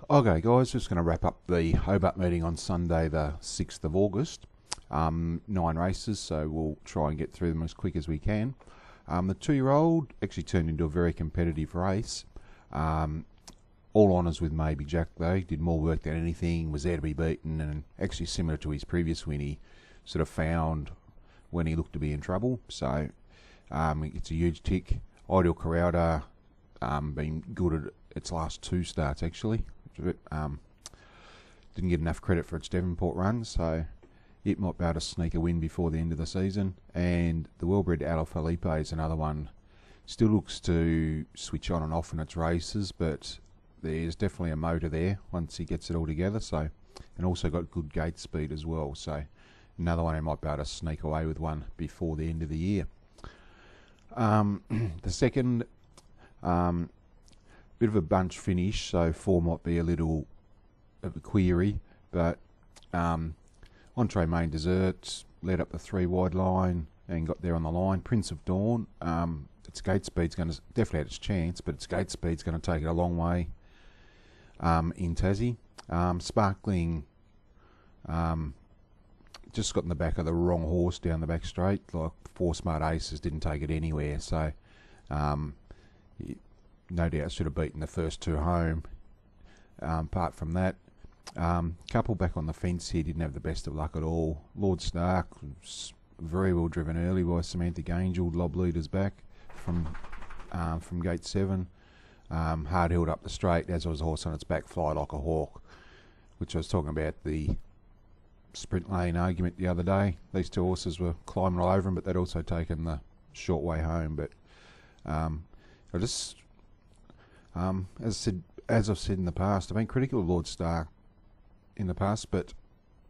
Okay, guys, just going to wrap up the Hobart meeting on Sunday, the 6th of August. 9 races, so we'll try and get through them as quick as we can. The 2-year-old actually turned into a very competitive race. All honours with Maybe Jack, though. He did more work than anything, was there to be beaten, and actually similar to his previous win, he sort of found when he looked to be in trouble. So it's a huge tick. Ideal Corrada been good at its last 2 starts, actually. Didn't get enough credit for its Devonport run, so it might be able to sneak a win before the end of the season. And the well-bred Ala Felipe is another one. Still looks to switch on and off in its races, but there's definitely a motor there once he gets it all together. So, and also got good gate speed as well. So another one who might be able to sneak away with one before the end of the year. The second, bit of a bunch finish, so 4 might be a little of a query, but Entree Main Desserts led up the 3 wide line and got there on the line. Prince of Dawn, its gate speed's going to definitely had its chance, but its gate speed's going to take it a long way in Tassie. Sparkling just got in the back of the wrong horse down the back straight. Like 4 Smart Aces didn't take it anywhere, so no doubt should have beaten the first 2 home. Apart from that, couple back on the fence here didn't have the best of luck at all. Lord Stark was very well driven early by Samantha Gangel, lob leaders back from gate 7. Hard held up the straight, as was a horse on its back, Fly Like a Hawk, which I was talking about the sprint lane argument the other day. These 2 horses were climbing all over him, but they'd also taken the short way home. But I just, as I've said in the past, I've been critical of Lord Stark in the past, but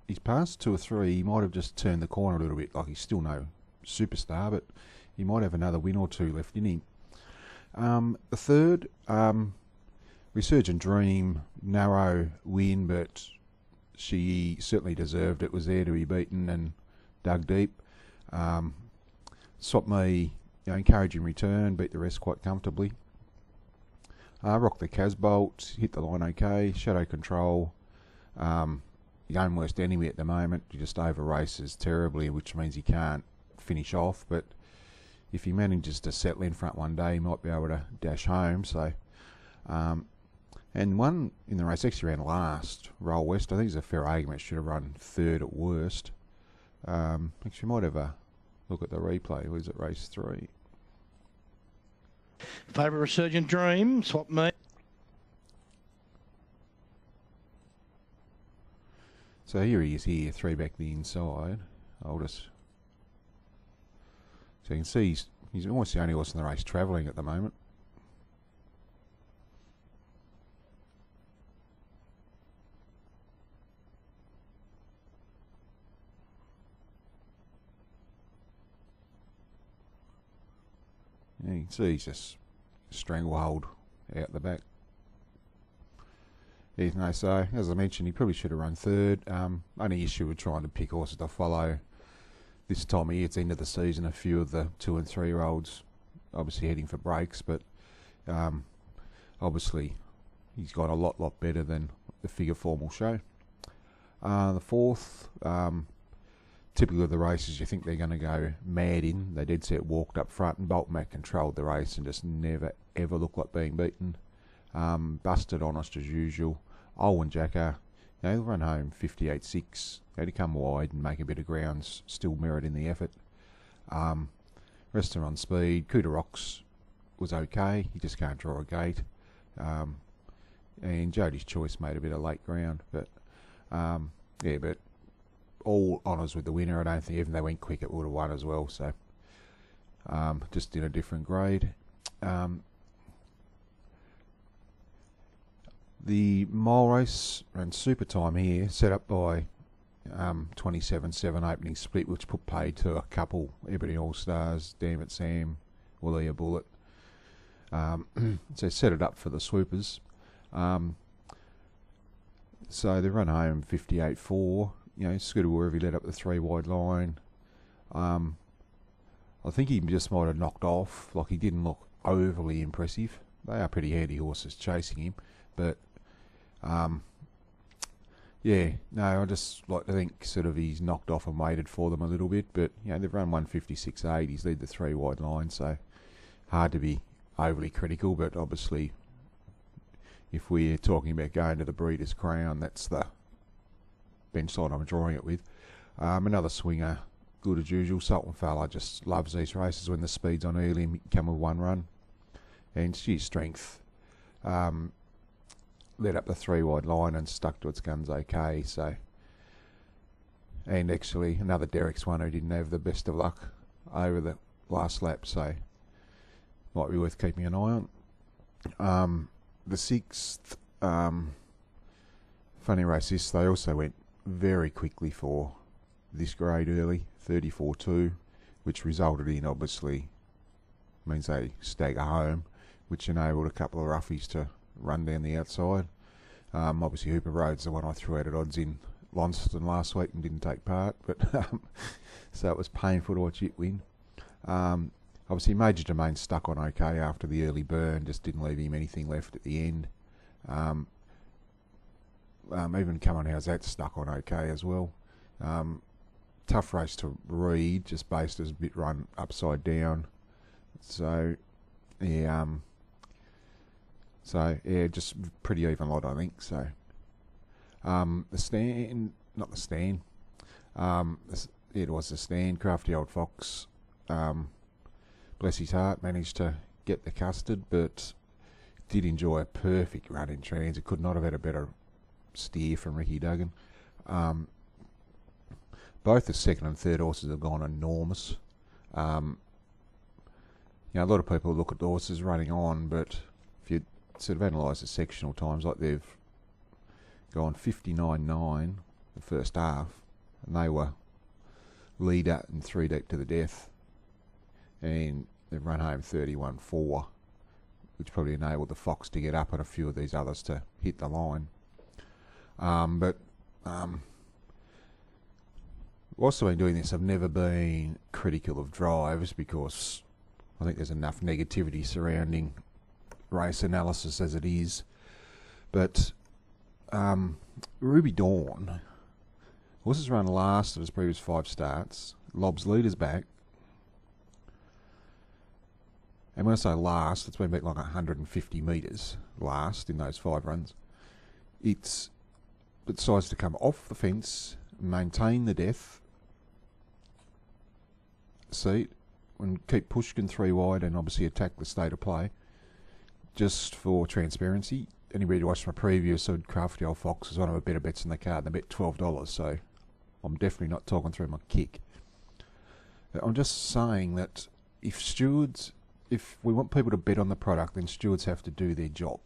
his past 2 or 3, he might have just turned the corner a little bit. Like, he's still no superstar, but he might have another win or 2 left in him. The third, Resurgent Dream, narrow win, but she certainly deserved it. Was there to be beaten and dug deep. Swap Me, encouraging return, beat the rest quite comfortably. Rock the Casbolt, hit the line okay. Shadow Control, your own worst enemy at the moment. He just over races terribly, which means he can't finish off. But if he manages to settle in front one day, he might be able to dash home. So, and one in the race actually ran last, Roll West. I think it's a fair argument. Should have run 3rd at worst. Actually, might have a look at the replay. Was it race 3? Favourite Resurgent Dream, Swap Me. So here he is here, 3 back the inside. I'll just... So you can see he's almost the only horse in the race travelling at the moment. Yeah, you can see he's just stranglehold out the back. Yeah, no, so as I mentioned, he probably should have run 3rd. Only issue with trying to pick horses to follow this time of year, it's the end of the season. A few of the 2 and 3 year olds obviously heading for breaks, but obviously he's got a lot better than the figure form will show. The 4th, typical of the races, you think they're going to go mad in. They did set walked up front, and Boltmac controlled the race and just never ever looked like being beaten. Busted honest as usual. Olwen Jacker, they'll run home 58.6. Had to come wide and make a bit of ground, still merit in the effort. Resting on speed. Kuda Rocks was okay. He just can't draw a gate. And Jody's Choice made a bit of late ground, but yeah, but all honours with the winner. I don't think even if they went quick, it would have won as well. So just in a different grade. The mile race ran super time here, set up by 27-7 opening split, which put paid to a couple, Ebony All Stars, Damn It Sam, Willia Bullet. So set it up for the swoopers. So they run home 58.4. Scooter Wervy led up the 3 wide line. I think he just might have knocked off. Like, he didn't look overly impressive. They are pretty handy horses chasing him, but Yeah, no, I just like to think sort of he's knocked off and waited for them a little bit, but they've run 156.8. He's led the 3 wide line, so hard to be overly critical. But obviously, if we're talking about going to the Breeders' Crown, that's the bench side I'm drawing it with. Another swinger, good as usual. Sultan Fella just loves these races when the speed's on early and he can come with one run, and sheer strength. Led up the 3 wide line and stuck to its guns okay. So, and actually another Derek's one who didn't have the best of luck over the last lap, so might be worth keeping an eye on. The 6th, funny race this, they also went very quickly for this grade early, 34.2, which resulted in obviously means they stagger home, which enabled a couple of roughies to run down the outside. Obviously Hooper Road's the one I threw out at odds in Launceston last week and didn't take part, but so it was painful to watch it win. Obviously Major Domain stuck on okay after the early burn, just didn't leave him anything left at the end. Even Come On How's That stuck on okay as well. Tough race to read, just based as a bit run upside down. So yeah, just pretty even lot, I think. So the stand, not the stand. It was the stand. Crafty Old Fox, bless his heart, managed to get the custard, but did enjoy a perfect run in transit. Could not have had a better steer from Ricky Duggan. Both the second and third horses have gone enormous. A lot of people look at the horses running on, but if you sort of analyse the sectional times, like they've gone 59.9 the first half, and they were leader and 3 deep to the death, and they've run home 31.4, which probably enabled the Fox to get up and a few of these others to hit the line. Also in doing this, I've never been critical of drives because I think there's enough negativity surrounding race analysis as it is. But Ruby Dawn, horses run last of his previous 5 starts, lobs leaders back, and when I say last, it's been back like 150 metres last in those 5 runs. It decides to come off the fence, maintain the death seat, and keep Pushkin 3 wide and obviously attack the state of play. Just for transparency, anybody who watched my preview said Crafty Old Fox was one of the better bets in the card. They bet $12, so I'm definitely not talking through my kick. I'm just saying that if we want people to bet on the product, then stewards have to do their job.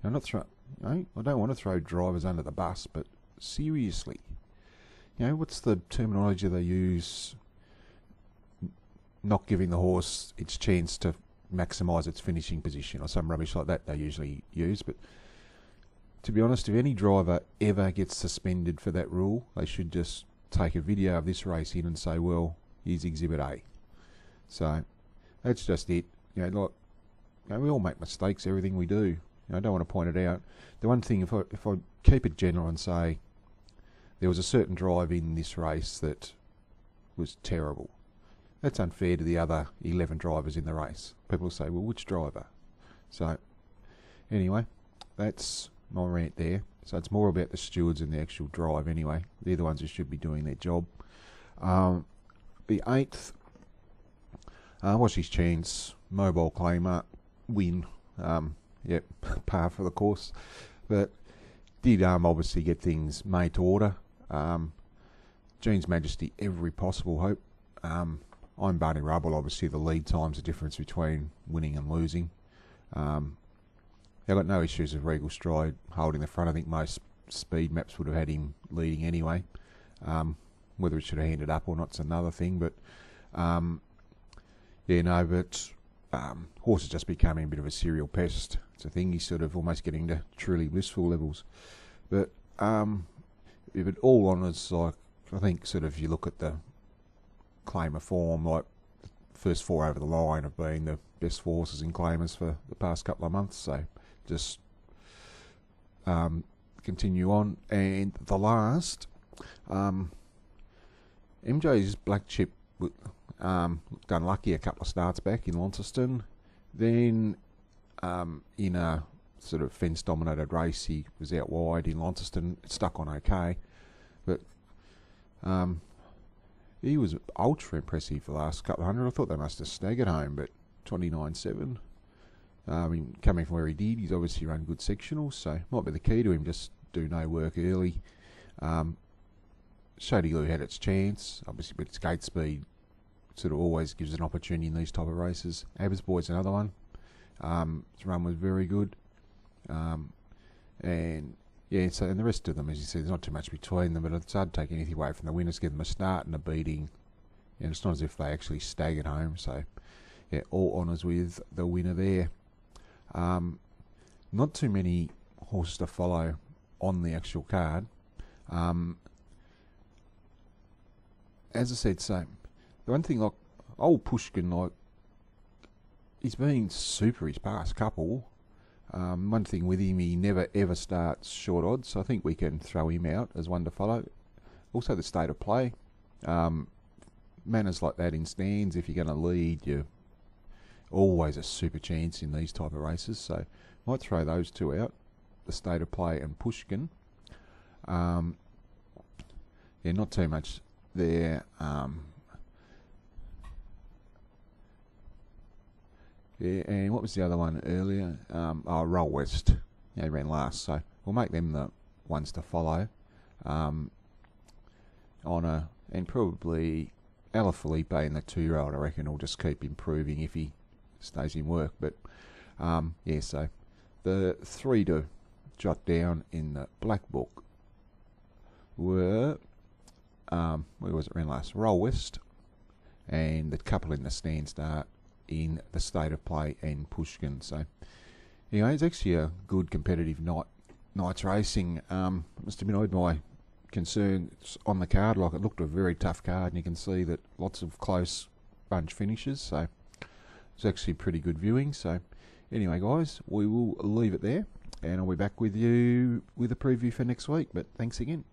I don't want to throw drivers under the bus, but seriously, what's the terminology they use? Not giving the horse its chance to maximise its finishing position or some rubbish like that they usually use. But to be honest, if any driver ever gets suspended for that rule, they should just take a video of this race in and say, well, here's Exhibit A. So that's just it. We all make mistakes, everything we do. I don't want to point it out. The one thing, if I keep it general and say there was a certain drive in this race that was terrible, that's unfair to the other 11 drivers in the race. People say, well, which driver? So, anyway, that's my rant there. So it's more about the stewards and the actual drive anyway. They're the ones who should be doing their job. The 8th, what's his chance? Mobile Claimer, win. Yep, par for the course. But did obviously get things made to order. Gene's Majesty, every possible hope. I'm Barney Rubble. Obviously, the lead time's the difference between winning and losing. I've got no issues with Regal Stride holding the front. I think most speed maps would have had him leading anyway. Whether it should have handed up or not's another thing. But horse is just becoming a bit of a serial pest. It's a thing. He's sort of almost getting to truly blissful levels. But if it all honours, like I think, sort of you look at the Claimer form, like the first 4 over the line have been the best 4 horses in Claimers for the past couple of months. So just continue on. And the last, MJ's Black Chip done lucky a couple of starts back in Launceston. Then in a sort of fence-dominated race, he was out wide in Launceston, stuck on okay. But he was ultra impressive for the last couple of hundred. I thought they must have staggered home, but 29.7. I mean, coming from where he did, he's obviously run good sectionals, so might be the key to him, just do no work early. Shady Lou had its chance, obviously, but its gate speed sort of always gives an opportunity in these type of races. Abbas Boy's another one. His run was very good. And yeah, so and the rest of them, as you said, there's not too much between them, but it's hard to take anything away from the winners, give them a start and a beating. And it's not as if they actually staggered home, so yeah, all honours with the winner there. Not too many horses to follow on the actual card. As I said, so the one thing, like old Pushkin, like he's been super his past couple. One thing with him, he never ever starts short odds, so I think we can throw him out as one to follow. Also the state of play. Manners like that in stands, if you're going to lead, you're always a super chance in these type of races, so might throw those two out, the state of play and Pushkin. Yeah, not too much there. Yeah, and what was the other one earlier? Roll West. Yeah, he ran last, so we'll make them the ones to follow. Honor and probably Ala Felipe in the 2-year-old, I reckon, will just keep improving if he stays in work. But yeah, so the 3 to jot down in the black book were where was it ran last? Roll West, and the couple in the stand start in the state of play and Pushkin. So anyway, it's actually a good competitive night's racing. Must admit, my concerns on the card, like it looked a very tough card, and you can see that lots of close bunch finishes, so it's actually pretty good viewing. So anyway, guys, we will leave it there, and I'll be back with you with a preview for next week. But thanks again.